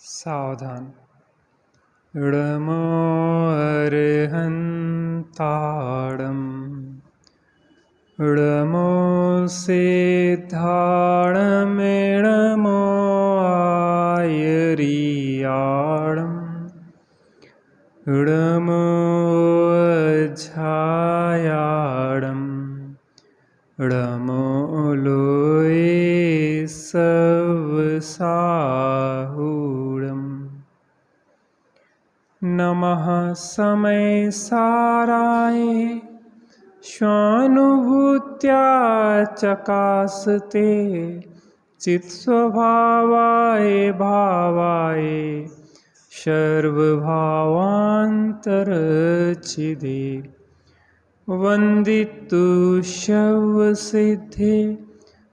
सावधान। इडमो अर्हन्ताडम् इडमो सिद्धाडमिडमो आयरियाडम् इडमो अज्झायाडम् इडमो लोये सवसाहूडम्। नमः समय साराय स्वानुभूत्या चकासते चित्स्वभावाय भावाय सर्वभावान्तरचिदे वन्दितु शवसिद्धे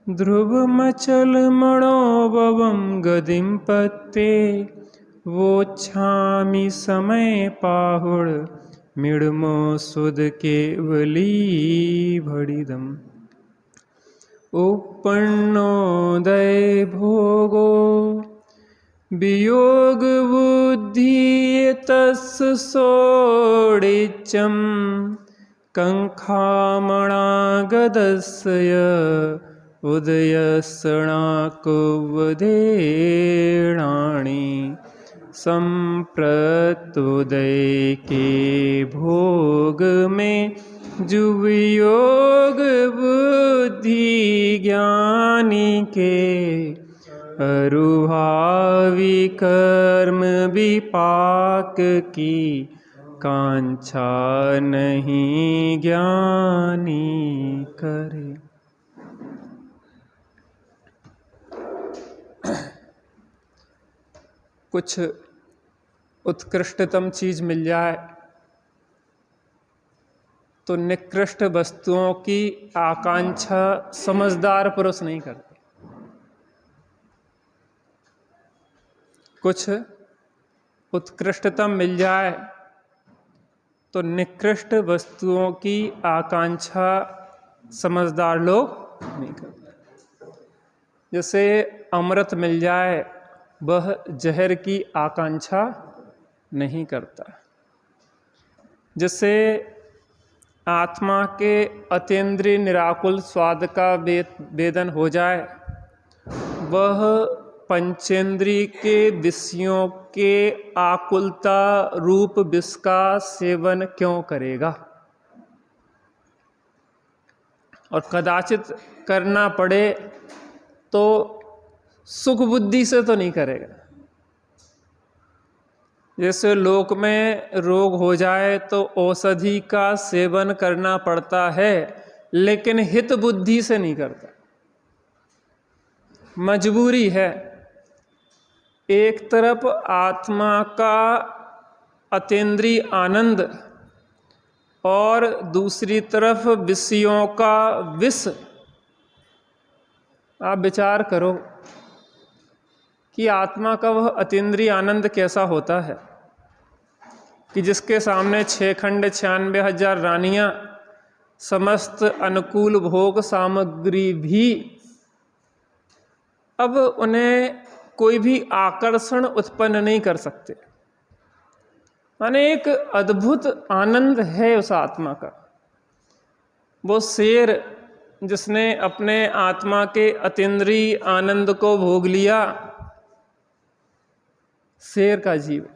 ध्रुवमचलमणोभवं गतिं पत्ते वोच्छामि समय पाहुड मिडमो सुध केवली भड़िदम्। उपन्नोदय भोगो वियोग बुद्धि तस् सोडिचम् कंखामणागदस्य उदयसणाकुवदेणानि संप्रतोदय के भोग में जुवियोग बुद्धि ज्ञानी के अरुभावी कर्म विपाक की कांक्षा नहीं ज्ञानी करे। कुछ उत्कृष्टतम चीज मिल जाए तो निकृष्ट वस्तुओं की आकांक्षा समझदार पुरुष नहीं करते। कुछ उत्कृष्टतम मिल जाए तो निकृष्ट वस्तुओं की आकांक्षा समझदार लोग नहीं करते। जैसे अमृत मिल जाए वह जहर की आकांक्षा नहीं करता। जैसे आत्मा के अतीन्द्रिय निराकुल स्वाद का वेदन हो जाए वह पंचेंद्रिय के विषयों के आकुलता रूप विष का सेवन क्यों करेगा, और कदाचित करना पड़े तो सुख बुद्धि से तो नहीं करेगा। जैसे लोक में रोग हो जाए तो औषधि का सेवन करना पड़ता है लेकिन हित बुद्धि से नहीं करता, मजबूरी है। एक तरफ आत्मा का अतीन्द्रिय आनंद और दूसरी तरफ विषयों का विष। आप विचार करो कि आत्मा का वह अतीन्द्रिय आनंद कैसा होता है कि जिसके सामने 6 खंड 96,000 रानियां समस्त अनुकूल भोग सामग्री भी अब उन्हें कोई भी आकर्षण उत्पन्न नहीं कर सकते। माने एक अद्भुत आनंद है उस आत्मा का। वो शेर जिसने अपने आत्मा के अतीन्द्रिय आनंद को भोग लिया, शेर का जीव,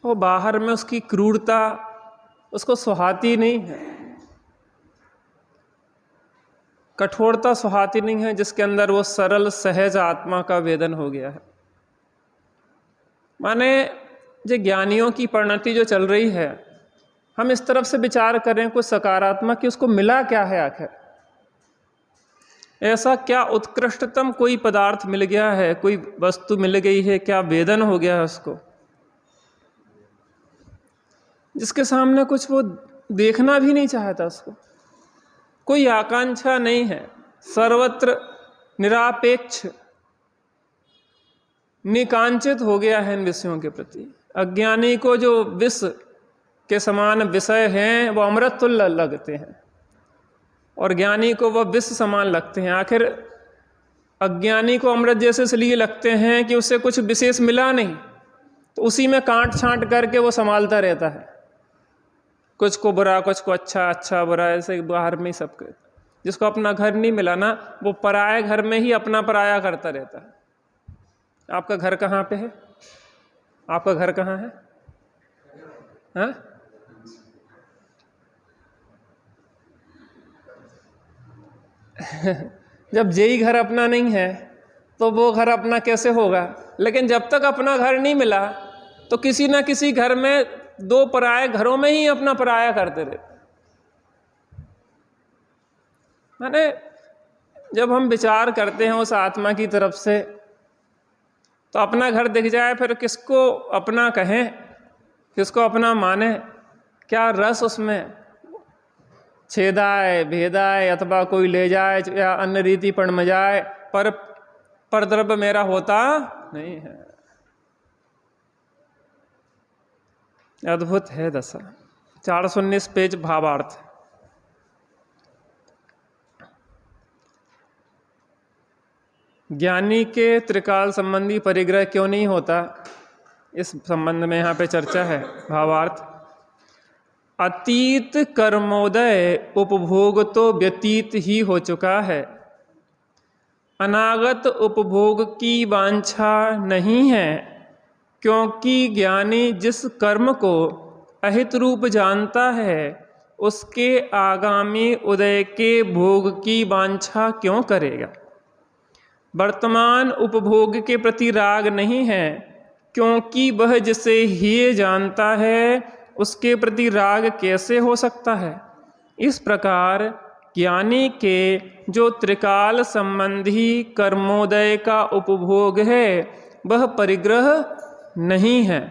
वो बाहर में उसकी क्रूरता उसको सुहाती नहीं है, कठोरता सुहाती नहीं है, जिसके अंदर वो सरल सहज आत्मा का वेदन हो गया है। माने जो ज्ञानियों की परिणति जो चल रही है, हम इस तरफ से विचार करें कुछ सकारात्मक कि उसको मिला क्या है, आखिर ऐसा क्या उत्कृष्टतम कोई पदार्थ मिल गया है, कोई वस्तु मिल गई है, क्या वेदन हो गया है उसको, जिसके सामने कुछ वो देखना भी नहीं चाहता, उसको कोई आकांक्षा नहीं है, सर्वत्र निरापेक्ष निकांचित हो गया है इन विषयों के प्रति। अज्ञानी को जो विष के समान विषय हैं वो अमृत तुल्य लगते हैं और ज्ञानी को वह विष समान लगते हैं। आखिर अज्ञानी को अमृत जैसे इसलिए लगते हैं कि उससे कुछ विशेष मिला नहीं, तो उसी में काट छांट करके वो संभालता रहता है, कुछ को बुरा कुछ को अच्छा, अच्छा बुरा, ऐसे बाहर में ही सब करता। जिसको अपना घर नहीं मिला ना, वो पराये घर में ही अपना पराया करता रहता है। आपका घर कहाँ पे है? आपका घर कहाँ है? हाँ? जब जेई घर अपना नहीं है तो वो घर अपना कैसे होगा? लेकिन जब तक अपना घर नहीं मिला तो किसी ना किसी घर में, दो पराये घरों में ही अपना पराया करते रहते। माने जब हम विचार करते हैं उस आत्मा की तरफ से, तो अपना घर दिख जाए फिर किसको अपना कहें, किसको अपना माने? क्या रस उसमें छेदाए भेदाए अथवा कोई ले जाए या अन्य रीति पण में जाए, पर परद्रव्य मेरा होता नहीं है। अद्भुत है दशा। 419 पेज भावार्थ। ज्ञानी के त्रिकाल संबंधी परिग्रह क्यों नहीं होता, इस संबंध में यहाँ पे चर्चा है। भावार्थ: अतीत कर्मोदय उपभोग तो व्यतीत ही हो चुका है, अनागत उपभोग की वांछा नहीं है, क्योंकि ज्ञानी जिस कर्म को अहित रूप जानता है उसके आगामी उदय के भोग की वांछा क्यों करेगा। वर्तमान उपभोग के प्रति राग नहीं है, क्योंकि वह जिसे हेय जानता है उसके प्रति राग कैसे हो सकता है। इस प्रकार ज्ञानी के जो त्रिकाल संबंधी कर्मोदय का उपभोग है वह परिग्रह नहीं है।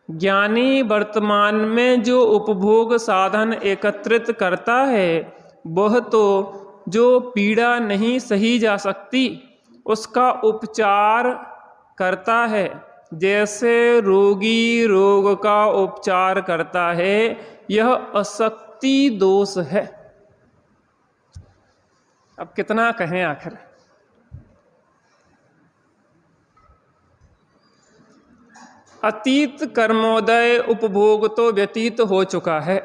ज्ञानी वर्तमान में जो उपभोग साधन एकत्रित करता है वह तो जो पीड़ा नहीं सही जा सकती उसका उपचार करता है, जैसे रोगी रोग का उपचार करता है। यह अशक्ति दोष है। अब कितना कहें आखिर। अतीत कर्मोदय उपभोग तो व्यतीत हो चुका है।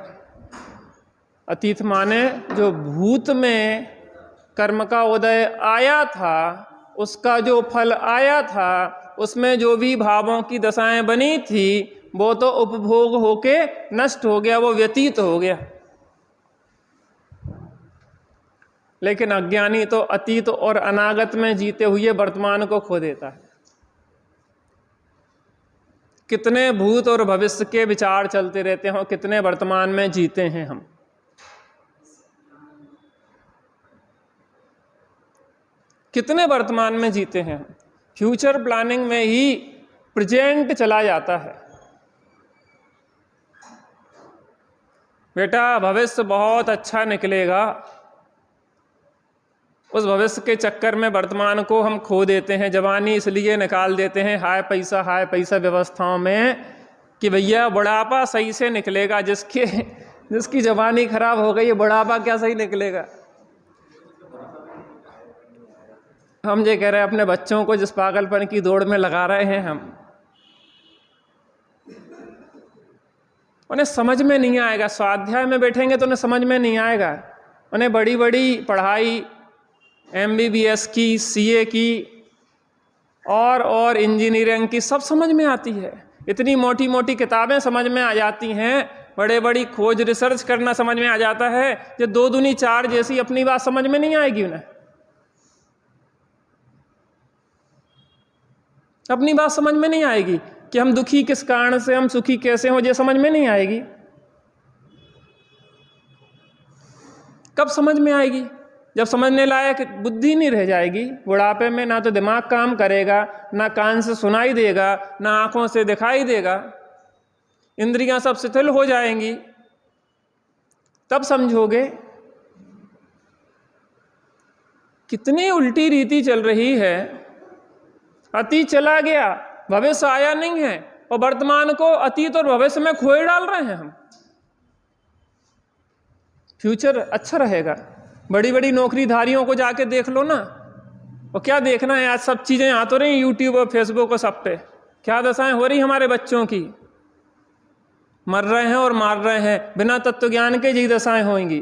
अतीत माने जो भूत में कर्म का उदय आया था, उसका जो फल आया था, उसमें जो भी भावों की दशाएं बनी थी वो तो उपभोग होके नष्ट हो गया, वो व्यतीत हो गया। लेकिन अज्ञानी तो अतीत और अनागत में जीते हुए वर्तमान को खो देता है। कितने भूत और भविष्य के विचार चलते रहते हैं, कितने वर्तमान में जीते हैं हम। कितने वर्तमान में जीते हैं। फ्यूचर प्लानिंग में ही प्रेजेंट चला जाता है। बेटा भविष्य बहुत अच्छा निकलेगा, उस भविष्य के चक्कर में वर्तमान को हम खो देते हैं। जवानी इसलिए निकाल देते हैं हाय पैसा व्यवस्थाओं में कि भैया बुढ़ापा सही से निकलेगा। जिसकी जवानी खराब हो गई, बुढ़ापा क्या सही निकलेगा। हम ये कह रहे हैं अपने बच्चों को जिस पागलपन की दौड़ में लगा रहे हैं हम, उन्हें समझ में नहीं आएगा। स्वाध्याय में बैठेंगे तो उन्हें समझ में नहीं आएगा। उन्हें बड़ी बड़ी पढ़ाई MBBS की, CA की और इंजीनियरिंग की सब समझ में आती है। इतनी मोटी मोटी किताबें समझ में आ जाती हैं, बड़े बड़ी खोज रिसर्च करना समझ में आ जाता है। जो 2 दूनी 4 जैसी अपनी बात समझ में नहीं आएगी उन्हें। अपनी बात समझ में नहीं आएगी कि हम दुखी किस कारण से, हम सुखी कैसे हो, ये समझ में नहीं आएगी। कब समझ में आएगी? जब समझने लायक बुद्धि नहीं रह जाएगी। बुढ़ापे में ना तो दिमाग काम करेगा, ना कान से सुनाई देगा, ना आंखों से दिखाई देगा, इंद्रियां सब शिथिल हो जाएंगी। तब समझोगे कितनी उल्टी रीति चल रही है। अतीत चला गया, भविष्य आया नहीं है, और वर्तमान को अतीत और भविष्य में खोए डाल रहे हैं हम। फ्यूचर अच्छा रहेगा। बड़ी बड़ी नौकरीधारियों को जाके देख लो ना, और क्या देखना है, आज सब चीजें आ तो रही यूट्यूब और फेसबुक और सब पे। क्या दशाएं हो रही हमारे बच्चों की, मर रहे हैं और मार रहे हैं, बिना तत्व ज्ञान के जी दशाएं होंगी।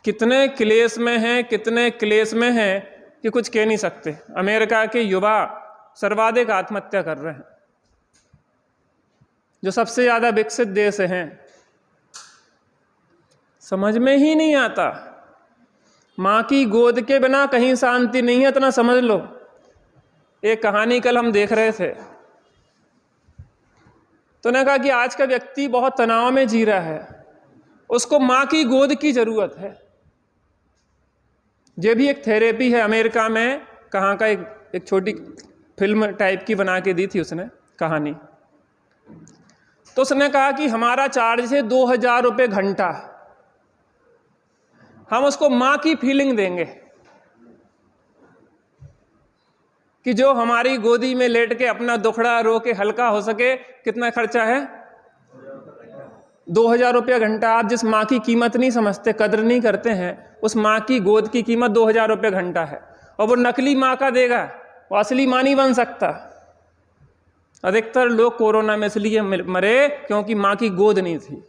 कितने क्लेश में हैं, कितने क्लेश में हैं कि कुछ कह नहीं सकते। अमेरिका के युवा सर्वाधिक आत्महत्या कर रहे हैं, जो सबसे ज्यादा विकसित देश हैं। समझ में ही नहीं आता। माँ की गोद के बिना कहीं शांति नहीं है, इतना समझ लो। एक कहानी कल हम देख रहे थे, तो ने कहा कि आज का व्यक्ति बहुत तनाव में जी रहा है, उसको माँ की गोद की जरूरत है। ये भी एक थेरेपी है। अमेरिका में कहाँ का एक छोटी फिल्म टाइप की बना के दी थी उसने कहानी। तो उसने कहा कि हमारा चार्ज है 2000 रुपये घंटा, हम उसको माँ की फीलिंग देंगे कि जो हमारी गोदी में लेट के अपना दुखड़ा रो के हल्का हो सके। कितना खर्चा है? 2000 रुपया घंटा। आप जिस माँ की कीमत नहीं समझते, कदर नहीं करते हैं, उस माँ की गोद की कीमत 2000 रुपये घंटा है। और वो नकली माँ का देगा, वो असली माँ नहीं बन सकता। अधिकतर लोग कोरोना में इसलिए मरे क्योंकि माँ की गोद नहीं थी,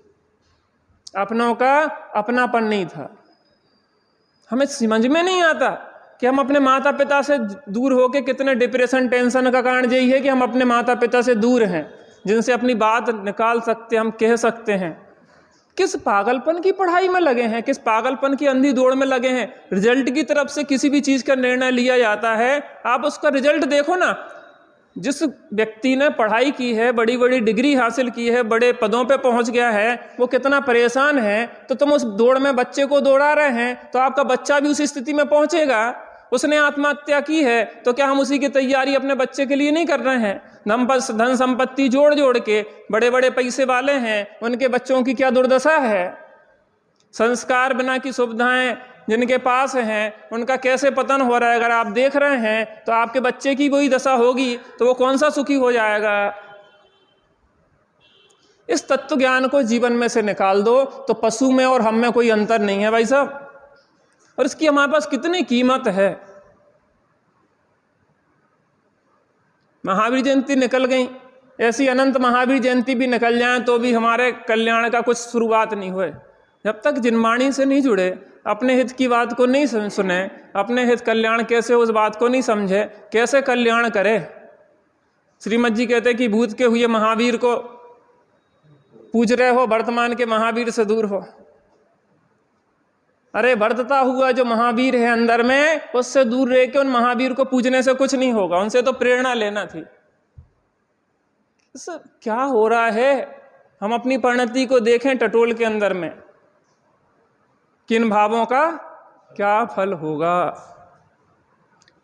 अपनों का अपनापन नहीं था। हमें समझ में नहीं आता कि हम अपने माता पिता से दूर होके कितने डिप्रेशन, टेंशन का कारण यही है कि हम अपने माता पिता से दूर हैं, जिनसे अपनी बात निकाल सकते, हम कह सकते हैं। किस पागलपन की पढ़ाई में लगे हैं, किस पागलपन की अंधी दौड़ में लगे हैं। रिजल्ट की तरफ से किसी भी चीज का निर्णय लिया जाता है। आप उसका रिजल्ट देखो ना। जिस व्यक्ति ने पढ़ाई की है, बड़ी बड़ी डिग्री हासिल की है, बड़े पदों पे पहुंच गया है, वो कितना परेशान है। तो तुम उस दौड़ में बच्चे को दौड़ा रहे हैं, तो आपका बच्चा भी उसी स्थिति में पहुंचेगा। उसने आत्महत्या की है, तो क्या हम उसी की तैयारी अपने बच्चे के लिए नहीं कर रहे हैं? धन संपत्ति जोड़ जोड़ के बड़े बड़े पैसे वाले हैं, उनके बच्चों की क्या दुर्दशा है। संस्कार बिना की सुविधाएं जिनके पास हैं, उनका कैसे पतन हो रहा है। अगर आप देख रहे हैं तो आपके बच्चे की वही दशा होगी, तो वो कौन सा सुखी हो जाएगा। इस तत्व ज्ञान को जीवन में से निकाल दो तो पशु में और हम में कोई अंतर नहीं है भाई साहब। और इसकी हमारे पास कितनी कीमत है। महावीर जयंती निकल गई, ऐसी अनंत महावीर जयंती भी निकल जाए तो भी हमारे कल्याण का कुछ शुरुआत नहीं हुए। जब तक जिनवाणी से नहीं जुड़े, अपने हित की बात को नहीं सुने, अपने हित कल्याण कैसे उस बात को नहीं समझे, कैसे कल्याण करे। श्रीमद जी कहते कि भूत के हुए महावीर को पूज रहे हो, वर्तमान के महावीर से दूर हो। अरे बढ़ता हुआ जो महावीर है अंदर में, उससे दूर रह के उन महावीर को पूजने से कुछ नहीं होगा, उनसे तो प्रेरणा लेना थी। क्या हो रहा है? हम अपनी परिणति को देखें टटोल के अंदर में, किन भावों का क्या फल होगा।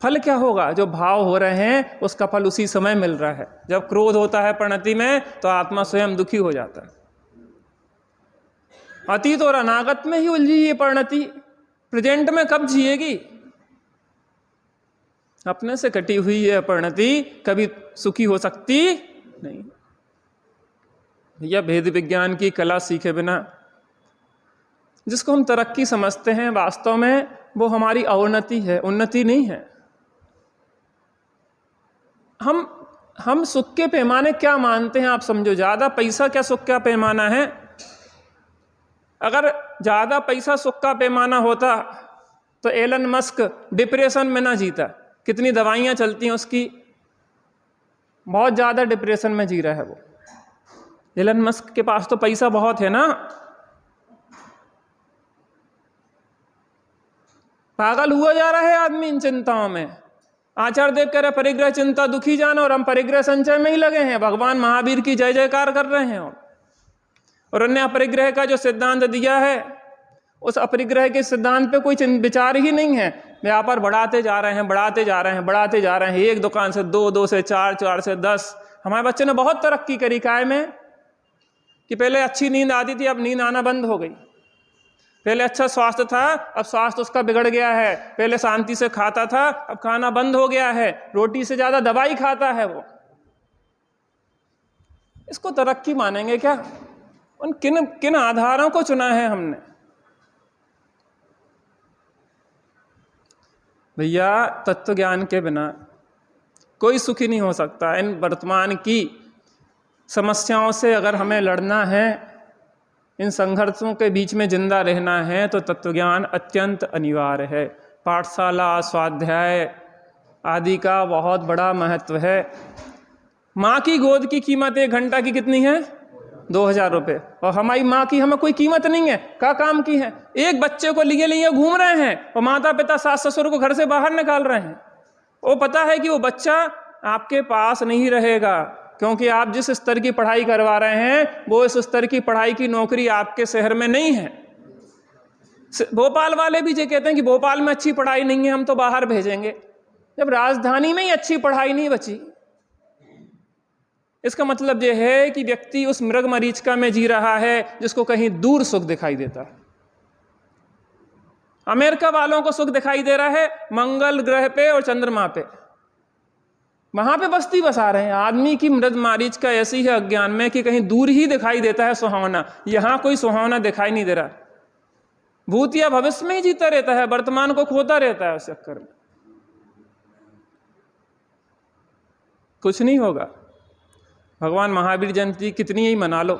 फल क्या होगा? जो भाव हो रहे हैं उसका फल उसी समय मिल रहा है। जब क्रोध होता है परिणति में तो आत्मा स्वयं दुखी हो जाता है। अतीत और अनागत में ही उलझी ये परिणति, प्रेजेंट में कब जिएगी? अपने से कटी हुई ये परिणति कभी सुखी हो सकती नहीं। भैया भेद विज्ञान की कला सीखे बिना जिसको हम तरक्की समझते हैं, वास्तव में वो हमारी अवनति है, उन्नति नहीं है। हम सुख के पैमाने क्या मानते हैं आप समझो। ज्यादा पैसा क्या सुख का पैमाना है? अगर ज्यादा पैसा सुख का पैमाना होता तो एलन मस्क डिप्रेशन में ना जीता। कितनी दवाइयां चलती हैं उसकी, बहुत ज्यादा डिप्रेशन में जी रहा है वो। एलन मस्क के पास तो पैसा बहुत है ना। पागल हुआ जा रहा है आदमी इन चिंताओं में। आचार देख कर परिग्रह चिंता दुखी जाना, और हम परिग्रह संचय में ही लगे हैं। भगवान महावीर की जय जयकार कर रहे हैं। और अन्य अपरिग्रह का जो सिद्धांत दिया है, उस अपरिग्रह के सिद्धांत पे कोई विचार ही नहीं है। व्यापार बढ़ाते जा रहे हैं, बढ़ाते जा रहे हैं, बढ़ाते जा रहे हैं। एक दुकान से दो, दो से चार, चार से 10। हमारे बच्चे ने बहुत तरक्की करी काय में कि पहले अच्छी नींद आती थी, अब नींद आना बंद हो गई। पहले अच्छा स्वास्थ्य था, अब स्वास्थ्य उसका बिगड़ गया है। पहले शांति से खाता था, अब खाना बंद हो गया है। रोटी से ज्यादा दवाई खाता है वो। इसको तरक्की मानेंगे क्या? उन किन आधारों को चुना है हमने? भैया तत्व ज्ञान के बिना कोई सुखी नहीं हो सकता। इन वर्तमान की समस्याओं से अगर हमें लड़ना है, इन संघर्षों के बीच में जिंदा रहना है, तो तत्वज्ञान अत्यंत अनिवार्य है। पाठशाला, स्वाध्याय आदि का बहुत बड़ा महत्व है। माँ की गोद की कीमत 1 घंटा की कितनी है? 2000 रुपये। और हमारी माँ की हमें कोई कीमत नहीं है। क्या काम की है? एक बच्चे को लिए लिए घूम रहे हैं और माता पिता सास ससुर को घर से बाहर निकाल रहे हैं। वो पता है कि वो बच्चा आपके पास नहीं रहेगा, क्योंकि आप जिस स्तर की पढ़ाई करवा रहे हैं वो इस स्तर की पढ़ाई की नौकरी आपके शहर में नहीं है। भोपाल वाले भी ये कहते हैं कि भोपाल में अच्छी पढ़ाई नहीं है, हम तो बाहर भेजेंगे, जब राजधानी में ही अच्छी पढ़ाई नहीं बची। इसका मतलब यह है कि व्यक्ति उस मृग मरीचिका में जी रहा है जिसको कहीं दूर सुख दिखाई देता है। अमेरिका वालों को सुख दिखाई दे रहा है मंगल ग्रह पे और चंद्रमा पे, वहां पे बस्ती बसा रहे हैं। आदमी की मृग मरीचिका ऐसी है अज्ञान में कि कहीं दूर ही दिखाई देता है सुहावना, यहां कोई सुहावना दिखाई नहीं दे रहा। भूत या भविष्य में ही जीता रहता है, वर्तमान को खोता रहता है उस चक्कर में। कुछ नहीं होगा। भगवान महावीर जयंती कितनी ही मना लो,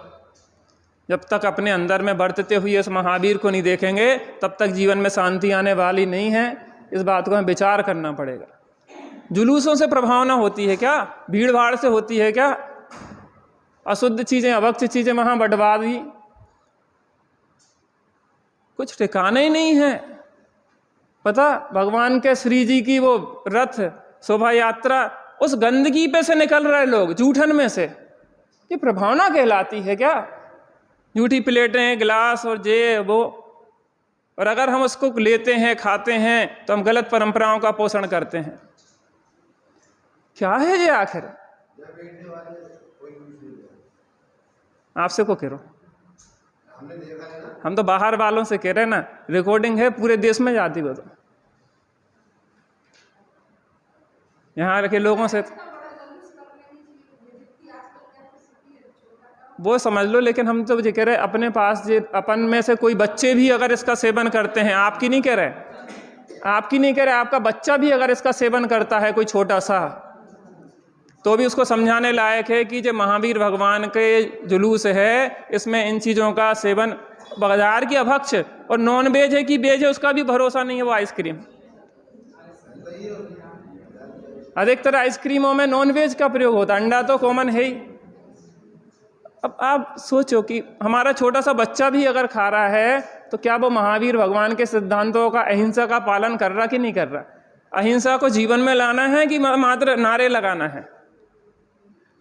जब तक अपने अंदर में बरतते हुए इस महावीर को नहीं देखेंगे तब तक जीवन में शांति आने वाली नहीं है। इस बात को हमें विचार करना पड़ेगा। जुलूसों से प्रभावना होती है क्या? भीड़ भाड़ से होती है क्या? अशुद्ध चीजें, अभक्त चीजें वहां बंटवा दी, कुछ ठिकाने ही नहीं है। पता भगवान के श्री जी की वो रथ शोभा यात्रा, उस गंदगी पे से निकल रहे लोग, जूठन में से, ये प्रभावना कहलाती है क्या? जूठी प्लेटें, गिलास और वो, और अगर हम उसको लेते हैं, खाते हैं, तो हम गलत परंपराओं का पोषण करते हैं। क्या है ये आखिर? आपसे को कह रहा हूं, हम तो बाहर वालों से कह रहे हैं ना, रिकॉर्डिंग है पूरे देश में जाती वो, तो यहाँ के लोगों से वो समझ लो, लेकिन हम तो ये कह रहे अपने पास अपन में से कोई बच्चे भी अगर इसका सेवन करते हैं, आपकी नहीं कह रहे, आपकी नहीं कह रहे, आपका बच्चा भी अगर इसका सेवन करता है कोई छोटा सा, तो भी उसको समझाने लायक है कि जो महावीर भगवान के जुलूस है इसमें इन चीज़ों का सेवन, बाजार की अभक्ष और नॉन वेज है कि वेज है उसका भी भरोसा नहीं है। वो आइसक्रीम, अधिकतर आइसक्रीमों में नॉन वेज का प्रयोग होता है, अंडा तो कॉमन है ही। अब आप सोचो कि हमारा छोटा सा बच्चा भी अगर खा रहा है तो क्या वो महावीर भगवान के सिद्धांतों का, अहिंसा का पालन कर रहा कि नहीं कर रहा? अहिंसा को जीवन में लाना है कि मात्र नारे लगाना है?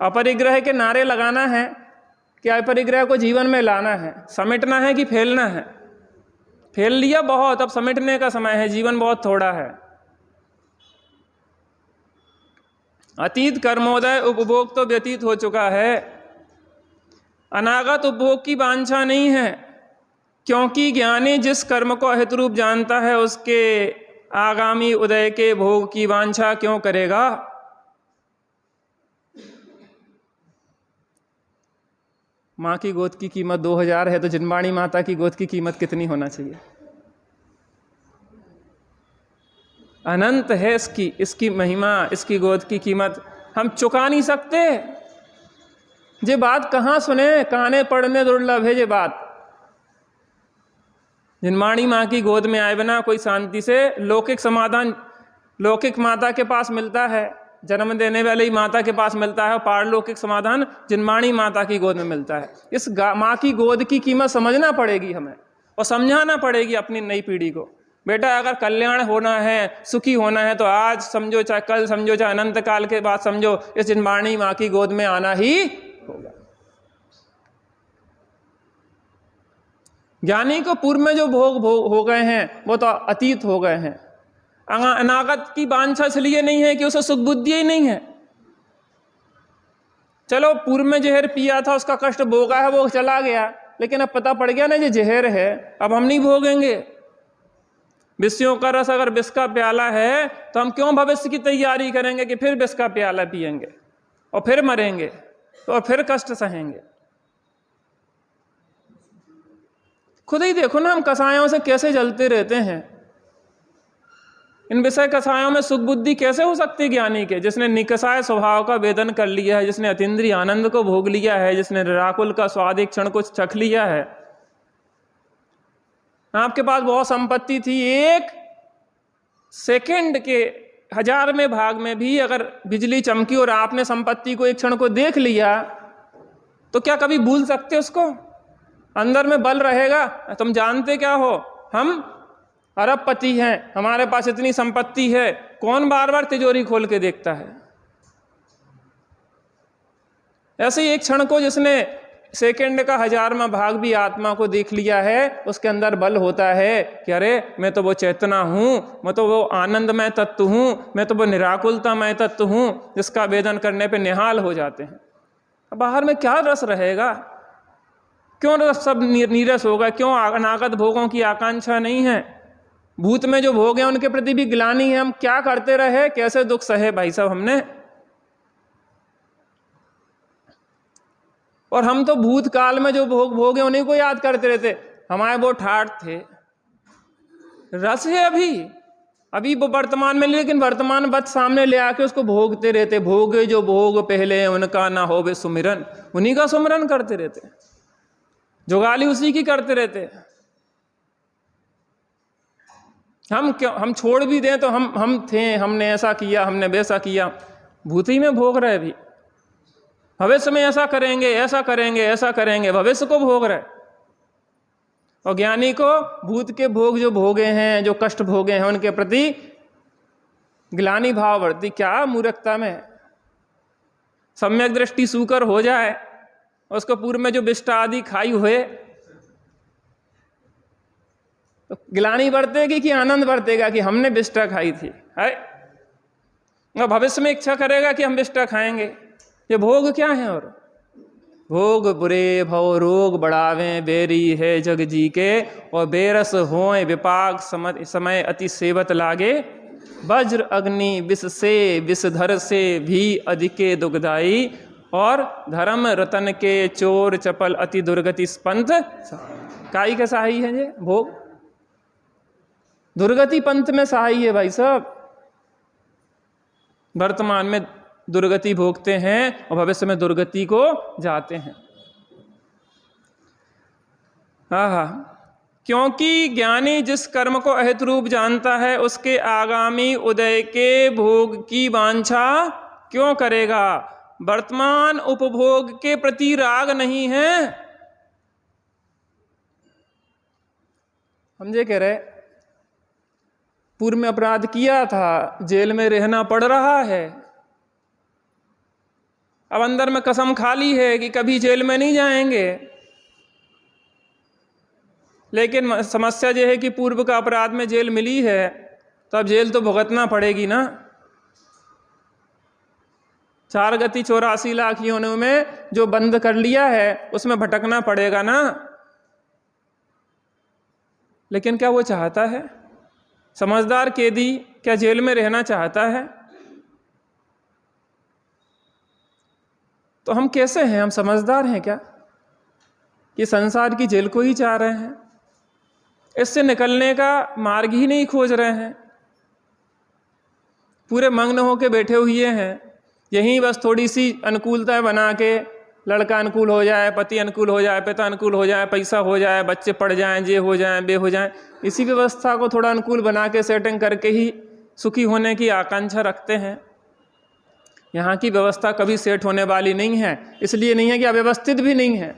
अपरिग्रह के नारे लगाना है कि अपरिग्रह को जीवन में लाना है? समेटना है कि फैलना है? फैल लिया बहुत, अब समेटने का समय है, जीवन बहुत थोड़ा है। अतीत कर्मोदय उपभोग तो व्यतीत हो चुका है, अनागत उपभोग की वांछा नहीं है, क्योंकि ज्ञानी जिस कर्म को अहित रूप जानता है उसके आगामी उदय के भोग की वांछा क्यों करेगा? माँ की गोद की कीमत 2000 है तो जिनवाणी माता की गोद की कीमत कितनी होना चाहिए? अनंत है इसकी महिमा, इसकी गोद की कीमत हम चुका नहीं सकते। ये बात कहाँ सुने, काने पढ़ने दुर्लभ है ये बात। जिनवाणी माँ की गोद में आए बिना कोई शांति से लौकिक समाधान लौकिक माता के पास मिलता है, जन्म देने वाली माता के पास मिलता है, पारलौकिक समाधान जिनवाणी माता की गोद में मिलता है। इस माँ की गोद की कीमत समझना पड़ेगी हमें और समझाना पड़ेगी अपनी नई पीढ़ी को। बेटा अगर कल्याण होना है, सुखी होना है, तो आज समझो चाहे कल समझो चाहे अनंत काल के बाद समझो, इस जिनवाणी माँ की गोद में आना ही होगा। ज्ञानी को पूर्व में जो भोग हो गए हैं वो तो अतीत हो गए हैं। अनागत की वांछा इसलिए नहीं है कि उसे सुख बुद्धि ही नहीं है। चलो पूर्व में जहर पिया था, उसका कष्ट भोगा है, वो चला गया, लेकिन अब पता पड़ गया ना ये जहर है, अब हम नहीं भोगेंगे। विषयों का रस अगर विष का प्याला है तो हम क्यों भविष्य की तैयारी करेंगे कि फिर विष का प्याला पिएंगे और फिर मरेंगे और फिर कष्ट सहेंगे। खुद ही देखो ना हम कसायों से कैसे जलते रहते हैं। इन विषय कसायों में सुख बुद्धि कैसे हो सकती है ज्ञानी के, जिसने निकसाय स्वभाव का वेदन कर लिया है, जिसने अतीन्द्रिय आनंद को भोग लिया है, जिसने निराकुल का स्वाद एक क्षण को चख लिया है। आपके पास बहुत संपत्ति थी, एक सेकंड के 1000वें भाग में भी अगर बिजली चमकी और आपने संपत्ति को एक क्षण को देख लिया तो क्या कभी भूल सकते उसको? अंदर में बल रहेगा। तुम जानते क्या हो, हम अरबपति हैं, हमारे पास इतनी संपत्ति है, कौन बार बार तिजोरी खोल के देखता है? ऐसे ही एक क्षण को जिसने सेकंड का 1000वां भाग भी आत्मा को देख लिया है, उसके अंदर बल होता है कि अरे मैं तो वो चेतना हूँ, मैं तो वो आनंदमय तत्व हूँ, मैं तो वो निराकुलतामय तत्व हूँ, जिसका वेदन करने पे निहाल हो जाते हैं। बाहर में क्या रस रहेगा? क्यों रस सब नीरस होगा? क्यों अनागत भोगों की आकांक्षा नहीं है? भूत में जो भोग है उनके प्रति भी ग्लानि है। हम क्या करते रहे, कैसे दुख सहे भाई साहब हमने। और हम तो भूतकाल में जो भोग है उन्हीं को याद करते रहते। हमारे वो ठाठ थे, रस है अभी वो वर्तमान में, लेकिन वर्तमान वत सामने ले आके उसको भोगते रहते। भोगे जो भोग पहले उनका ना हो वे सुमिरन, उन्हीं का सुमिरन करते रहते, जुगाली उसी की करते रहते। हम क्यों, हम छोड़ भी दें तो हम थे, हमने ऐसा किया, हमने वैसा किया, भूती में भोग रहे। भी भविष्य में ऐसा करेंगे, ऐसा करेंगे, ऐसा करेंगे, भविष्य को भोग रहे। और ज्ञानी को भूत के भोग जो भोगे हैं, जो कष्ट भोगे हैं, उनके प्रति ग्लानि भाव बढ़ती। क्या मूर्खता में सम्यक दृष्टि सूकर हो जाए, उसको पूर्व में जो विष्टा आदि खाई हुए, तो ग्लानि बढ़तेगी कि आनंद बढ़तेगा कि हमने विष्टा खाई थी? है भविष्य में इच्छा करेगा कि हम विष्टा खाएंगे। ये भोग क्या है? और भोग बुरे भव रोग बढ़ावें, बेरी है जग जी के, और बेरस होए विपाक समय अति सेवत लागे। वज्र अग्नि विष से विषधर से भी अधिके दुखदाई, और धर्म रतन के चोर चपल अति दुर्गति पंथ। काई का सहाई है ये भोग, दुर्गति पंथ में सहाई है भाई साहब। वर्तमान में दुर्गति भोगते हैं और भविष्य में दुर्गति को जाते हैं। क्योंकि ज्ञानी जिस कर्म को अहित रूप जानता है, उसके आगामी उदय के भोग की वांछा क्यों करेगा? वर्तमान उपभोग के प्रति राग नहीं है। समझे कह रहे, पूर्व में अपराध किया था, जेल में रहना पड़ रहा है, अब अंदर में कसम खा ली है कि कभी जेल में नहीं जाएंगे। लेकिन समस्या यह है कि पूर्व का अपराध में जेल मिली है, तो अब जेल तो भुगतना पड़ेगी ना। 4 गति 84 लाख योनियों में जो बंद कर लिया है उसमें भटकना पड़ेगा ना। लेकिन क्या वो चाहता है? समझदार कैदी क्या जेल में रहना चाहता है? तो हम कैसे हैं? हम समझदार हैं क्या कि संसार की जेल को ही चाह रहे हैं? इससे निकलने का मार्ग ही नहीं खोज रहे हैं, पूरे मग्न होके बैठे हुए हैं। यहीं बस थोड़ी सी अनुकूलता बना के, लड़का अनुकूल हो जाए, पति अनुकूल हो जाए, पिता अनुकूल हो जाए, पैसा हो जाए, बच्चे पढ़ जाएं, ये हो जाएं, बे हो जाएं, इसी व्यवस्था को थोड़ा अनुकूल बना के सेटिंग करके ही सुखी होने की आकांक्षा रखते हैं। यहाँ की व्यवस्था कभी सेट होने वाली नहीं है। इसलिए नहीं है कि अव्यवस्थित भी नहीं है।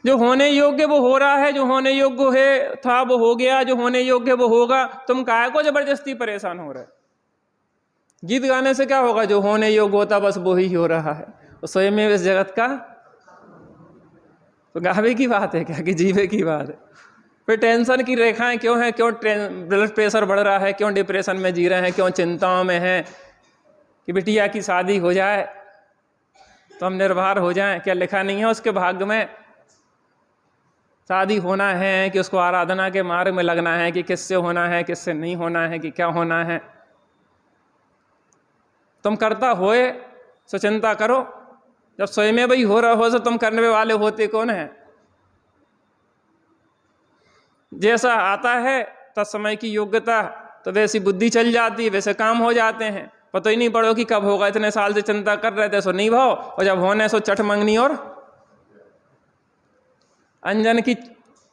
जो होने योग्य वो हो रहा है, जो होने योग्य है था वो हो गया, जो होने योग्य वो होगा। तुम काहे को जबरदस्ती परेशान हो रहे? गीत गाने से क्या होगा? जो होने योग्य होता बस वो ही हो रहा है। तो स्वयं में इस जगत का तो गावे की बात है क्या कि जीवे की बात है? फिर टेंशन की रेखाएं क्यों है? क्यों ब्लड प्रेशर बढ़ रहा है? क्यों डिप्रेशन में जी रहे हैं? क्यों चिंताओं में हैं कि बिटिया की शादी हो जाए तो हम निर्भर हो जाएं? क्या लिखा नहीं है उसके भाग्य में? शादी होना है कि उसको आराधना के मार्ग में लगना है, कि किससे होना है, किससे नहीं होना है, कि क्या होना है? तुम करता होए सो चिंता करो। जब स्वयं में भाई हो रहा हो तो तुम करने वाले होते कौन है? जैसा आता है तत्समय की योग्यता, तो वैसी बुद्धि चल जाती है, वैसे काम हो जाते हैं। पता ही नहीं पड़ो कि कब होगा, इतने साल से चिंता कर रहे थे सो नहीं भाव, और जब होने सो चट मंगनी और अंजन की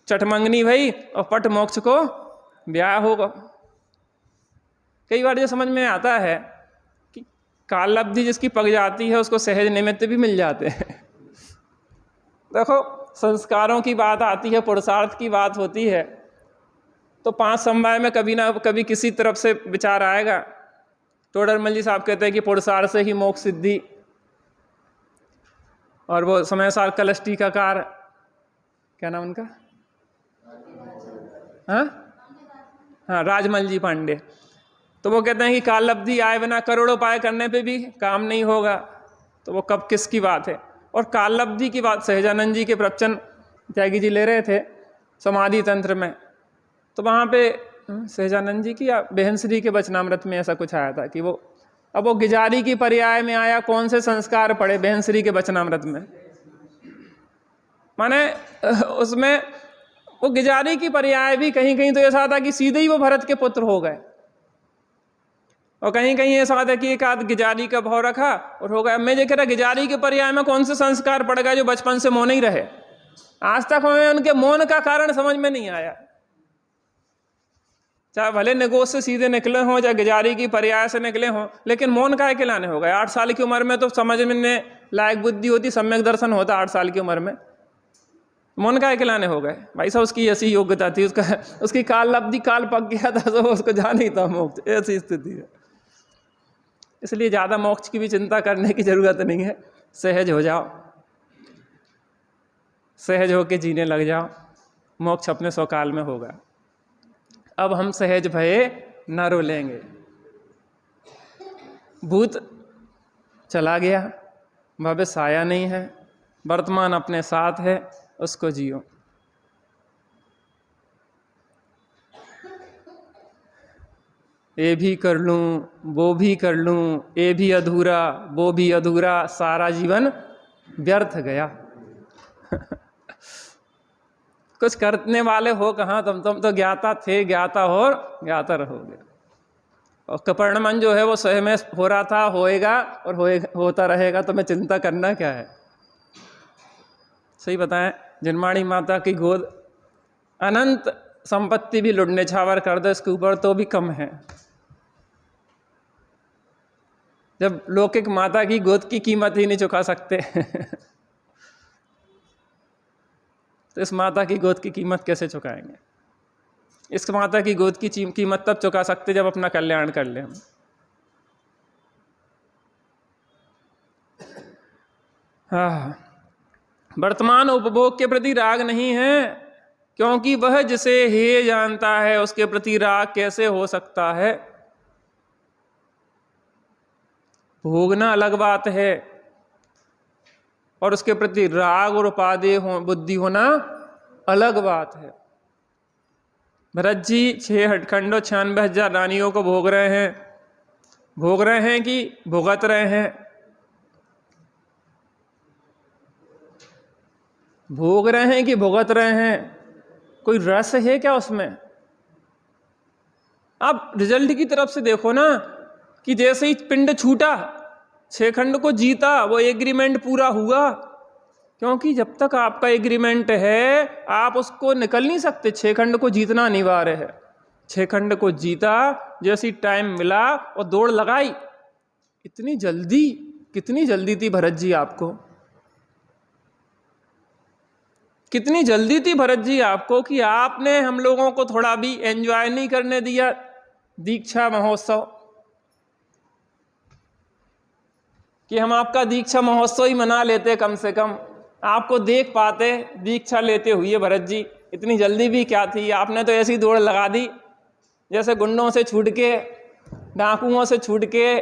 चट मंगनी भई और पट मोक्ष को ब्याह होगा। कई बार ये समझ में आता है कि कालब्धि जिसकी पक जाती है उसको सहज निमित्त भी मिल जाते हैं। देखो संस्कारों की बात आती है, पुरुषार्थ की बात होती है, तो 5 समवाय में कभी ना कभी किसी तरफ से विचार आएगा। टोडरमल जी साहब कहते हैं कि पुरुषार्थ से ही मोक्ष सिद्धि, और वो समय साल कलश टीकाकार, क्या नाम उनका, हाँ राजमल जी पांडे, तो वो कहते हैं कि कालब्धि आए बिना करोड़ों उपाय करने पे भी काम नहीं होगा। तो वो कब किसकी बात है? और कालब्धि की बात सहजानंद जी के प्रवचन त्यागी जी ले रहे थे समाधि तंत्र में, तो वहाँ पे सहजानंद जी की या बहन श्री के वचनामृत में ऐसा कुछ आया था कि वो, अब वो गिजारी की पर्याय में आया, कौन से संस्कार पढ़े बहन श्री के वचनामृत में, माने उसमें वो गिजारी की पर्याय भी कहीं कहीं तो ऐसा था कि सीधे ही वो भरत के पुत्र हो गए, और कहीं कहीं ऐसा था कि एक आध गिजारी का भाव रखा और हो गया। मैं ये कह रहा गिजारी के पर्याय में कौन से संस्कार पड़ गए जो बचपन से मौन ही रहे, आज तक हमें उनके मौन का कारण समझ में नहीं आया। चाहे भले निगोश से सीधे निकले हों, चाहे गिजारी की पर्याय से निकले हों, लेकिन मौन काहे के लाने हो गए? 8 साल की उम्र में तो समझ में लायक बुद्धि होती, सम्यक दर्शन होता 8 साल की उम्र में, मौन काहे के लाने हो गए? भाई साहब उसकी ऐसी योग्यता थी, उसकी कालब्धि काल पक गया था, तो उसको जान ही था मोक्ष, ऐसी स्थिति है। इसलिए ज़्यादा मोक्ष की भी चिंता करने की जरूरत नहीं है, सहज हो जाओ, सहज होके जीने लग जाओ, मोक्ष अपने स्वकाल में होगा। अब हम सहज भये न रोलेंगे, भूत चला गया, भविष्य आया नहीं है, वर्तमान अपने साथ है, उसको जियो। ये भी कर लूं, वो भी कर लूं, ये भी अधूरा, वो भी अधूरा, सारा जीवन व्यर्थ गया। कुछ करने वाले हो कहाँ तुम तो ज्ञाता थे, ज्ञाता हो और ज्ञाता रहोगे। और कपरणमन जो है वो स्वयं में हो रहा था, होएगा और होता रहेगा, तो मैं चिंता करना क्या है? सही बताएं, जिनमाणी माता की गोद अनंत संपत्ति भी लुटने छावर कर दो इसके ऊपर तो भी कम है। जब लौकिक माता की गोद की कीमत ही नहीं चुका सकते तो इस माता की गोद की कीमत कैसे चुकाएंगे? इस माता की गोद की कीमत तब चुका सकते जब अपना कल्याण कर ले हम। हाँ, वर्तमान उपभोग के प्रति राग नहीं है, क्योंकि वह जिसे हे जानता है उसके प्रति राग कैसे हो सकता है? भोगना अलग बात है और उसके प्रति राग और उपादेय बुद्धि होना अलग बात है। भरत जी 6 हठखंडों 96,000 रानियों को भोग रहे हैं कि भुगत रहे हैं? भोग रहे हैं कि भुगत रहे हैं? कोई रस है क्या उसमें? आप रिजल्ट की तरफ से देखो ना, कि जैसे ही पिंड छूटा 6 खंड को जीता, वो एग्रीमेंट पूरा हुआ। क्योंकि जब तक आपका एग्रीमेंट है आप उसको निकल नहीं सकते। 6 खंड को जीतना अनिवार्य है। 6 खंड को जीता, जैसी टाइम मिला और दौड़ लगाई। इतनी जल्दी, कितनी जल्दी थी भरत जी आपको, कितनी जल्दी थी भरत जी आपको कि आपने हम लोगों को थोड़ा भी एंजॉय नहीं करने दिया दीक्षा महोत्सव, कि हम आपका दीक्षा महोत्सव ही मना लेते, कम से कम आपको देख पाते दीक्षा लेते हुए। भरत जी इतनी जल्दी भी क्या थी? आपने तो ऐसी दौड़ लगा दी जैसे गुंडों से छूट के, डाकुओं से छूट के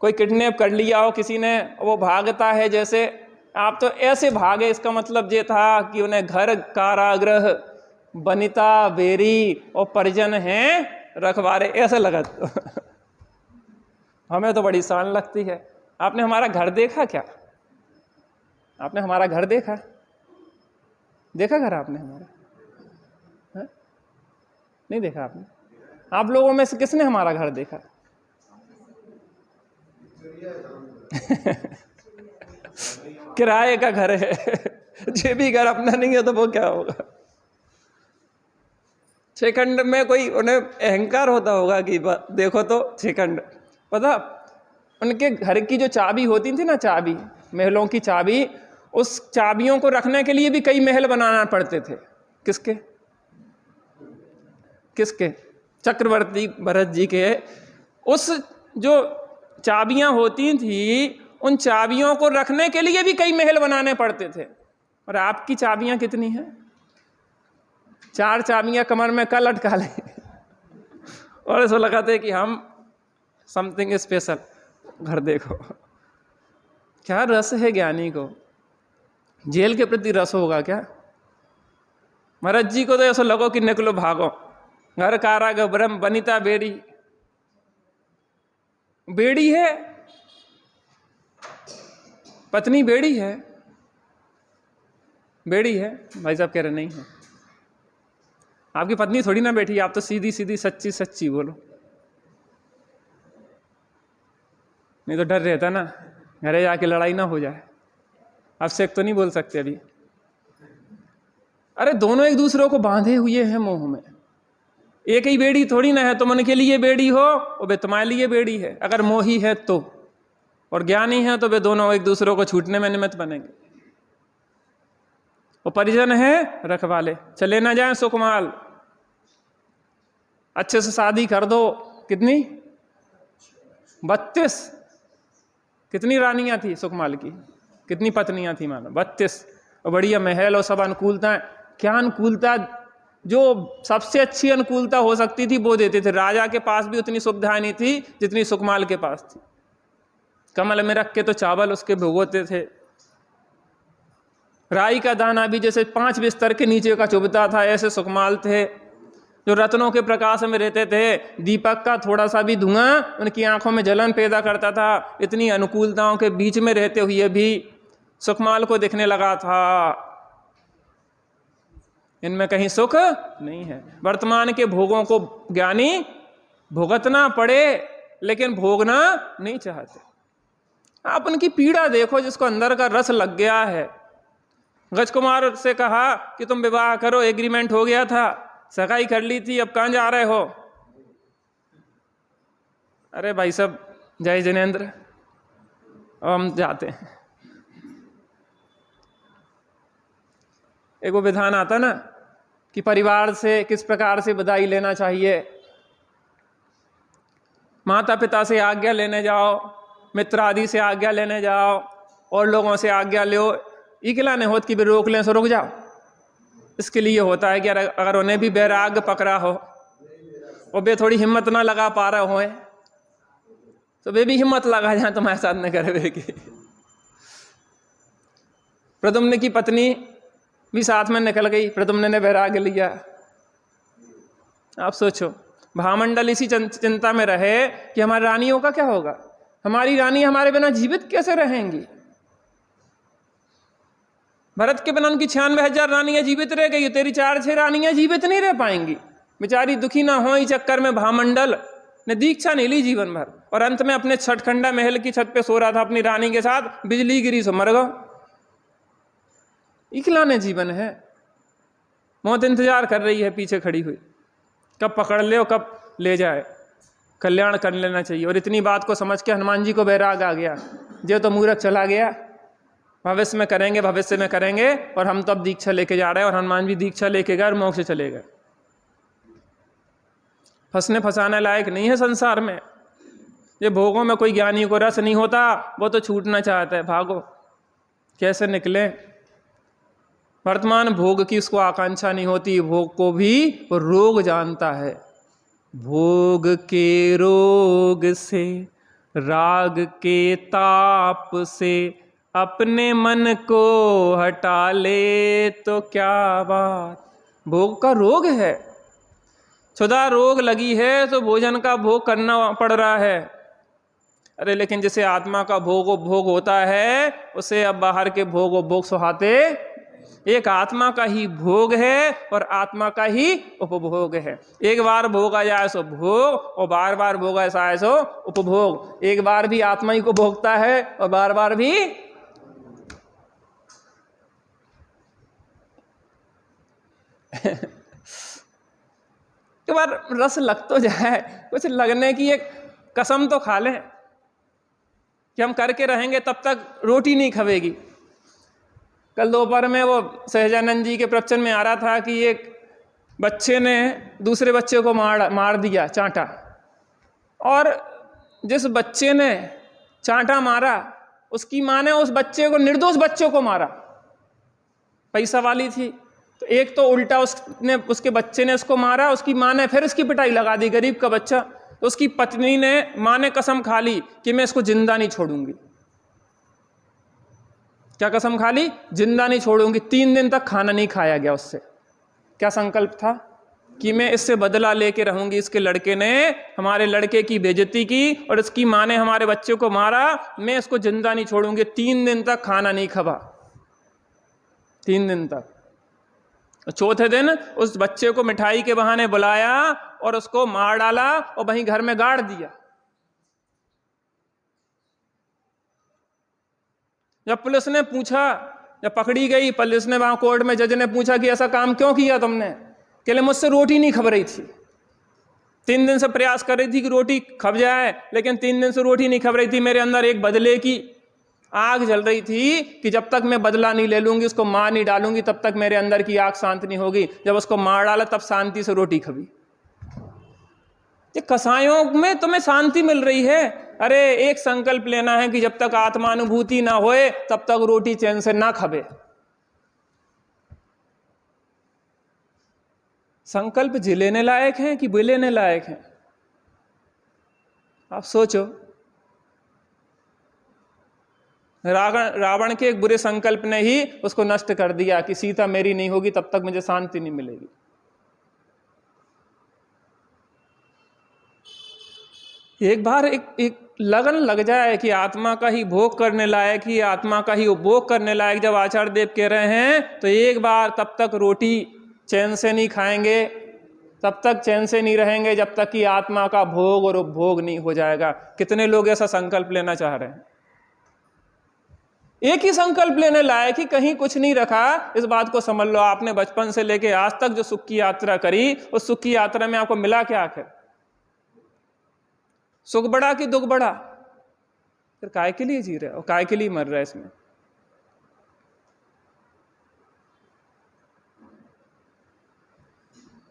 कोई किडनैप कर लिया हो किसी ने, वो भागता है जैसे, आप तो ऐसे भागे। इसका मतलब ये था कि उन्हें घर, कारागृह, बनिता, बेरी और परिजन हैं रखवारे, ऐसे लगा। हमें तो बड़ी शान लगती है। आपने हमारा घर देखा क्या? आपने हमारा घर देखा? देखा घर आपने हमारा? नहीं देखा आपने? आप लोगों में से किसने हमारा घर देखा? किराए का घर है। जे भी घर अपना नहीं है तो वो क्या होगा? छेखंड में कोई उन्हें अहंकार होता होगा कि देखो तो छेखंड, पता उनके घर की जो चाबी होती थी ना, चाबी, महलों की चाबी, उस चाबियों को रखने के लिए भी कई महल बनाना पड़ते थे। किसके? किसके? चक्रवर्ती भरत जी के। उस जो चाबियां होती थी, उन चाबियों को रखने के लिए भी कई महल बनाने पड़ते थे। और आपकी चाबियां कितनी हैं? 4 चाबियां कमर में कल लटका लें और ऐसा लगाते कि हम समथिंग स्पेशल। घर देखो क्या रस है ज्ञानी को। जेल के प्रति रस होगा क्या? महाराज जी को तो ऐसा लगो कि निकलो भागो, घर कारागृह ब्रह्म बनिता बेड़ी। बेड़ी है, पत्नी बेड़ी है, बेड़ी है। भाई साहब कह रहे नहीं है। आपकी पत्नी थोड़ी ना बैठी, आप तो सीधी सीधी सच्ची सच्ची बोलो, नहीं तो डर रहता ना घरे जाके लड़ाई ना हो जाए। अब से तो नहीं बोल सकते अभी। अरे दोनों एक दूसरे को बांधे हुए हैं मोह में। एक ही बेड़ी थोड़ी ना है, तुम उनके लिए बेड़ी हो और वे तुम्हारे लिए बेड़ी है। अगर मोही है तो, और ज्ञानी है तो वे दोनों एक दूसरे को छूटने में निमित्त बनेंगे। वो परिजन है रखवाले, चले ना जाए सुकमाल, अच्छे से शादी कर दो। कितनी? 32। कितनी रानियां थी सुकमाल की? कितनी पत्नियां थी? मानो 32। और बढ़िया महल और सब अनुकूलता। क्या अनुकूलता? जो सबसे अच्छी अनुकूलता हो सकती थी वो देते थे। राजा के पास भी उतनी सुविधा नहीं थी जितनी सुकमाल के पास थी। कमल में रख के तो चावल उसके भिगोते थे। राई का दाना भी जैसे 5 बिस्तर के नीचे का चुभता था, ऐसे सुकमाल थे। जो रत्नों के प्रकाश में रहते थे, दीपक का थोड़ा सा भी धुआं उनकी आंखों में जलन पैदा करता था। इतनी अनुकूलताओं के बीच में रहते हुए भी सुकमाल को दिखने लगा था इनमें कहीं सुख नहीं है। वर्तमान के भोगों को ज्ञानी भुगतना पड़े लेकिन भोगना नहीं चाहते। आप उनकी पीड़ा देखो जिसको अंदर का रस लग गया है। गजकुमार से कहा कि तुम विवाह करो, एग्रीमेंट हो गया था, सगाई कर ली थी, अब कहाँ जा रहे हो? अरे भाई साहब जय जिनेंद्र, अब हम जाते हैं। एक वो विधान आता ना कि परिवार से किस प्रकार से बधाई लेना चाहिए। माता पिता से आज्ञा लेने जाओ, मित्र आदि से आज्ञा लेने जाओ, और लोगों से आज्ञा लो, इकला नहीं होत कि भी रोक लें सो रुक जाओ। इसके लिए होता है कि अगर उन्हें भी बैराग पकड़ा हो और वे थोड़ी हिम्मत ना लगा पा रहे हो तो वे भी हिम्मत लगा जाए तुम्हारे साथ न करेगी। प्रद्युम्न की पत्नी भी साथ में निकल गई, प्रद्युम्न ने बैराग लिया। आप सोचो भामंडल इसी चिंता में रहे कि हमारी रानियों का क्या होगा, हमारी रानी हमारे बिना जीवित कैसे रहेंगी। भरत के बिना उनकी 96,000 रानियां जीवित रह गई, तेरी 4-6 रानियां जीवित नहीं रह पाएंगी। बेचारी दुखी ना हो इस चक्कर में भामंडल ने दीक्षा नहीं ली जीवन भर, और अंत में अपने छठखंडा महल की छत पे सो रहा था अपनी रानी के साथ, बिजली गिरी सो मर गया। इकलाने जीवन है, मौत इंतजार कर रही है पीछे खड़ी हुई, कब पकड़ ले और कब ले जाए। कल्याण कर लेना चाहिए। और इतनी बात को समझ के हनुमान जी को बैराग आ गया, जो तो मूर्ख चला गया, भविष्य में करेंगे भविष्य में करेंगे, और हम तो अब दीक्षा लेके जा रहे हैं। और हनुमान जी दीक्षा लेके गए और मोक्ष चले गए। फंसने फंसाने लायक नहीं है संसार में। ये भोगों में कोई ज्ञानी को रस नहीं होता, वो तो छूटना चाहता है, भागो कैसे निकले। वर्तमान भोग की उसको आकांक्षा नहीं होती, भोग को भी वो रोग जानता है। भोग के रोग से, राग के ताप से अपने मन को हटा ले तो क्या बात। भोग का रोग है, क्षुधा रोग लगी है तो भोजन का भोग करना पड़ रहा है। अरे लेकिन जिसे आत्मा का भोग होता है उसे अब बाहर के भोग सुहाते। एक आत्मा का ही भोग है और आत्मा का ही उपभोग है। एक बार भोगा जाए सो भोग और बार बार भोगा जाए सो उपभोग। एक बार भी आत्मा ही को भोगता है और बार बार भी एक बार रस लग तो जाए, कुछ लगने की एक कसम तो खा लें कि हम करके रहेंगे तब तक रोटी नहीं खवेगी। कल दोपहर में वो सहजानंद जी के प्रवचन में आ रहा था कि एक बच्चे ने दूसरे बच्चे को मार दिया, चांटा। और जिस बच्चे ने चांटा मारा उसकी माँ ने उस बच्चे को, निर्दोष बच्चे को मारा, पैसा वाली थी। तो एक तो उल्टा उसके बच्चे ने उसको मारा, उसकी माँ ने फिर इसकी पिटाई लगा दी, गरीब का बच्चा। तो उसकी पत्नी ने, माँ ने कसम खा ली कि मैं इसको जिंदा नहीं छोड़ूंगी। क्या कसम खा ली? जिंदा नहीं छोड़ूंगी। 3 दिन तक खाना नहीं खाया गया उससे। क्या संकल्प था? कि मैं इससे बदला लेके रहूंगी। इसके लड़के ने हमारे लड़के की बेइज्जती की और इसकी माँ ने हमारे बच्चे को मारा, मैं इसको जिंदा नहीं छोड़ूंगी। 3 दिन तक खाना नहीं खा, 3 दिन तक। चौथे दिन उस बच्चे को मिठाई के बहाने बुलाया और उसको मार डाला और वहीं घर में गाड़ दिया। जब पुलिस ने पूछा, जब पकड़ी गई पुलिस ने, वहां कोर्ट में जज ने पूछा कि ऐसा काम क्यों किया तुमने? कहले मुझसे रोटी नहीं खब रही थी। 3 दिन से प्रयास कर रही थी कि रोटी खब जाए, लेकिन 3 दिन से रोटी नहीं खब रही थी। मेरे अंदर एक बदले की आग जल रही थी कि जब तक मैं बदला नहीं ले लूंगी, उसको मार नहीं डालूंगी, तब तक मेरे अंदर की आग शांत नहीं होगी। जब उसको मार डाला तब शांति से रोटी खबी। ये कसायों में तुम्हें शांति मिल रही है। अरे एक संकल्प लेना है कि जब तक आत्मानुभूति ना होए तब तक रोटी चैन से ना खबे। संकल्प जिलेने लायक हैं कि बिलेने लायक हैं? आप सोचो। रावण के एक बुरे संकल्प ने ही उसको नष्ट कर दिया कि सीता मेरी नहीं होगी तब तक मुझे शांति नहीं मिलेगी। एक बार एक लगन लग जाए कि आत्मा का ही भोग करने लायक, ही आत्मा का ही उपभोग करने लायक जब आचार्य देव कह रहे हैं, तो एक बार तब तक रोटी चैन से नहीं खाएंगे, तब तक चैन से नहीं रहेंगे जब तक कि आत्मा का भोग और उपभोग नहीं हो जाएगा। कितने लोग ऐसा संकल्प लेना चाह रहे हैं? एक ही संकल्प लेने लायक ही कहीं कुछ नहीं रखा। इस बात को समझ लो, आपने बचपन से लेके आज तक जो सुख की यात्रा करी, उस सुख की यात्रा में आपको मिला क्या आखिर? सुख बड़ा कि दुख बड़ा? फिर काय के लिए जी रहे और काय के लिए मर रहे इसमें?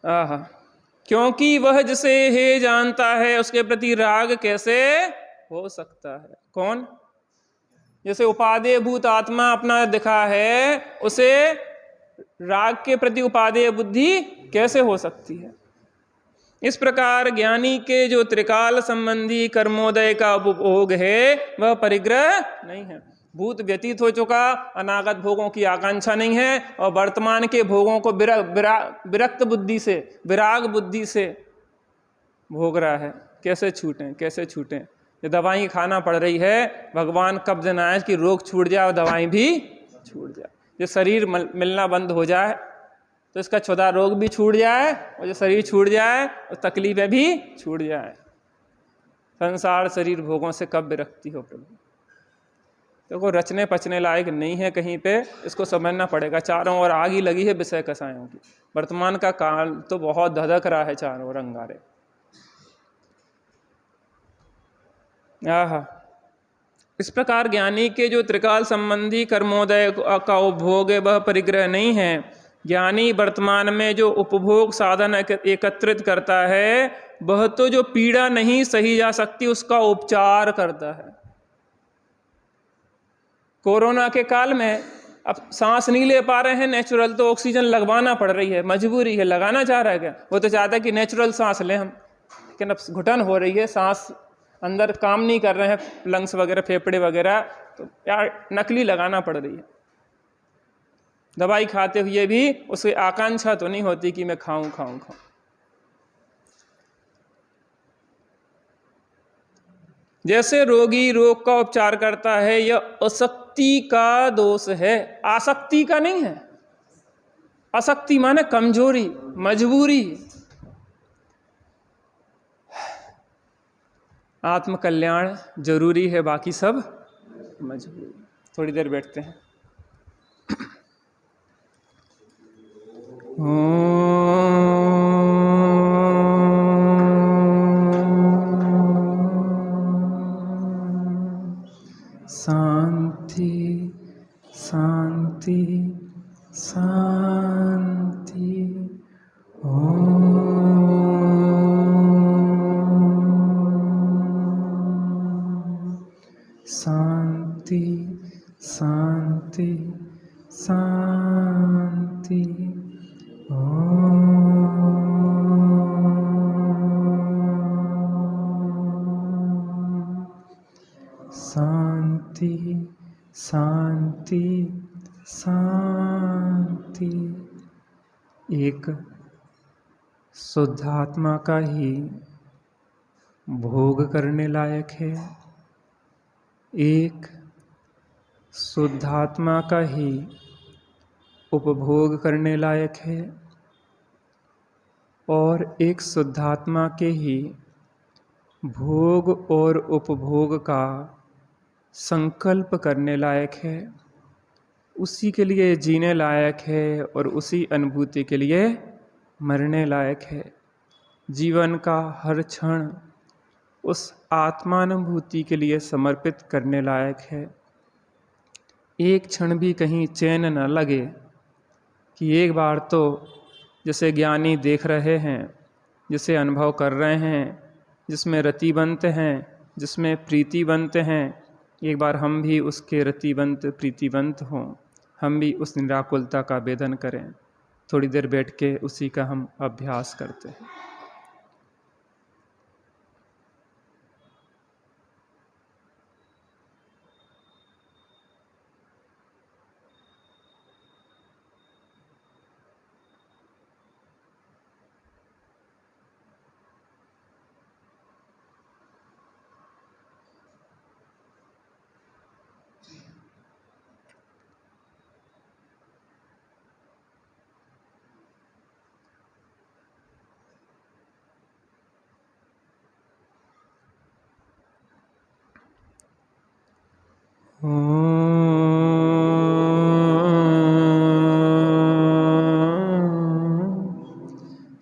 आहा, क्योंकि वह जिसे हे जानता है उसके प्रति राग कैसे हो सकता है? कौन? जैसे उपादेय भूत आत्मा अपना दिखा है, उसे राग के प्रति उपादेय बुद्धि कैसे हो सकती है? इस प्रकार ज्ञानी के जो त्रिकाल संबंधी कर्मोदय का उपभोग है वह परिग्रह नहीं है। भूत व्यतीत हो चुका, अनागत भोगों की आकांक्षा नहीं है और वर्तमान के भोगों को विरक्त बुद्धि से, विराग बुद्धि से भोग रहा है। कैसे छूटें, कैसे छूटें? ये दवाई खाना पड़ रही है, भगवान कब दिन आए कि रोग छूट जाए और दवाई भी छूट जाए। ये शरीर मिलना बंद हो जाए तो इसका क्षुधा रोग भी छूट जाए और जो शरीर छूट जाए और तकलीफें भी छूट जाए। संसार शरीर भोगों से कब विरक्ति हो प्रभु? देखो रचने पचने लायक नहीं है कहीं पे, इसको समझना पड़ेगा। चारों ओर आग ही लगी है विषय कसायों की। वर्तमान का काल तो बहुत धधक रहा है चारों ओर अंगारे। आहा, इस प्रकार ज्ञानी के जो त्रिकाल संबंधी कर्मोदय का उपभोग है वह परिग्रह नहीं है। ज्ञानी वर्तमान में जो उपभोग साधन एकत्रित करता है वह तो जो पीड़ा नहीं सही जा सकती उसका उपचार करता है। कोरोना के काल में अब सांस नहीं ले पा रहे हैं नेचुरल, तो ऑक्सीजन लगवाना पड़ रही है, मजबूरी है। लगाना चाह रहा है क्या? वो तो चाहता है कि नेचुरल सांस लें हम, लेकिन अब घुटन हो रही है, सांस अंदर काम नहीं कर रहे हैं, लंग्स वगैरह फेफड़े वगैरह, तो यार नकली लगाना पड़ रही है। दवाई खाते हुए भी उसे आकांक्षा तो नहीं होती कि मैं खाऊं खाऊं खाऊं। जैसे रोगी रोग का उपचार करता है, यह आसक्ति का दोष है, आसक्ति का नहीं है। अशक्ति माने कमजोरी, मजबूरी। आत्मकल्याण जरूरी है, बाकी सब मजबूरी। थोड़ी देर बैठते हैं। शांति शांति शांति। शांति शांति शांति। शांति शांति शांति। एक शुद्ध आत्मा का ही भोग करने लायक है, एक शुद्ध आत्मा का ही उपभोग करने लायक है, और एक शुद्ध आत्मा के ही भोग और उपभोग का संकल्प करने लायक है, उसी के लिए जीने लायक है और उसी अनुभूति के लिए मरने लायक है। जीवन का हर क्षण उस आत्मानुभूति के लिए समर्पित करने लायक है। एक क्षण भी कहीं चैन न लगे कि एक बार तो जैसे ज्ञानी देख रहे हैं, जिसे अनुभव कर रहे हैं, जिसमें रतिबंत हैं, जिसमें प्रीतिबंत हैं, एक बार हम भी उसके रतिबंत प्रीतिबंत हों, हम भी उस निराकुलता का वेदन करें। थोड़ी देर बैठ के उसी का हम अभ्यास करते हैं।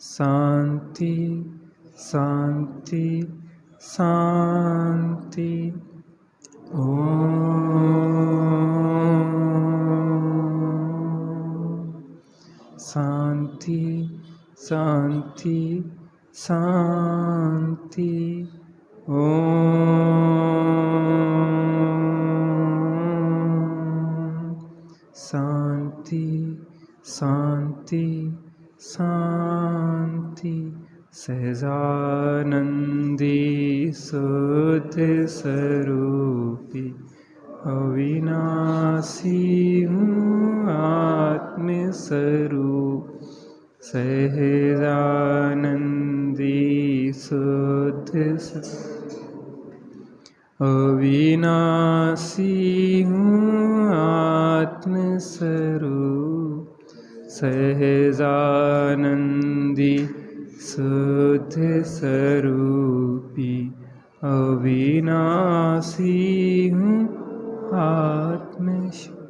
शांति शांति शांति। शांति शांति शांति। शांति शांति शांति। सहजानंदी शुद्ध स्वरूपी अविनाशी हूँ आत्मस्वरूप। सहजानंदी शुद्ध अविनाशी हूँ आत्मस्वरूप। सहजानंदी शुद्ध स्वरूपी अविनाशी हूँ आत्मस्वरूप।